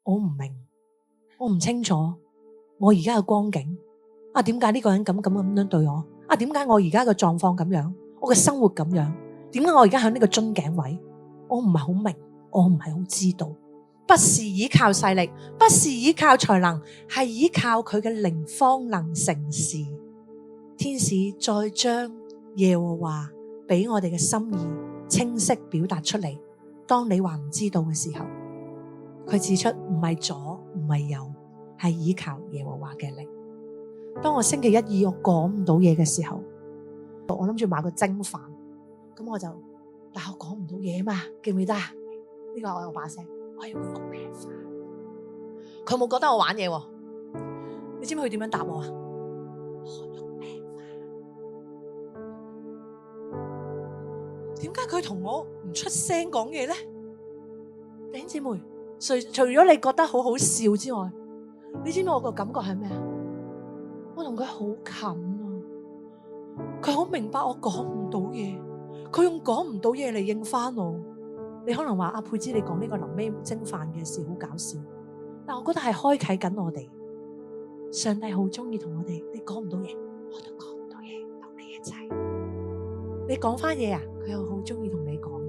我唔明，我唔清楚我而家嘅光景啊，點解呢個人咁樣對我啊？點解我而家嘅狀況咁樣，我嘅生活咁樣，點解我而家喺呢個樽頸位？我唔係好明，我唔係好知道。不是依靠勢力，不是依靠才能，係依靠佢嘅靈方能成事。天使再將耶和華俾我哋嘅心意清晰表達出嚟。當你還唔知道嘅時候，佢指出唔係左唔係右，係依靠耶和華嘅靈。當我星期一二我講唔到嘢嘅時候，我諗住買個蒸飯，咁但我講唔到嘢嘛，記唔記得啊？呢個我有把聲，我要個肉餅飯。佢冇覺得我玩嘢喎，你知唔知佢點樣答我啊？肉餅飯。點解佢同我唔出聲講嘢咧？弟兄姊妹，除咗你覺得好好笑之外，你知唔知我個感覺係咩啊？我同佢好近啊，佢好明白我講唔到嘢，佢用講唔到嘢嚟應翻我。你可能話阿佩芝，你講呢個臨尾蒸飯嘅事好搞笑，但我覺得係開啟緊我哋。上帝好中意同我哋，你講唔到嘢，我都講唔到嘢，同你一齊。你講翻嘢啊，佢又好中意同你講嘢。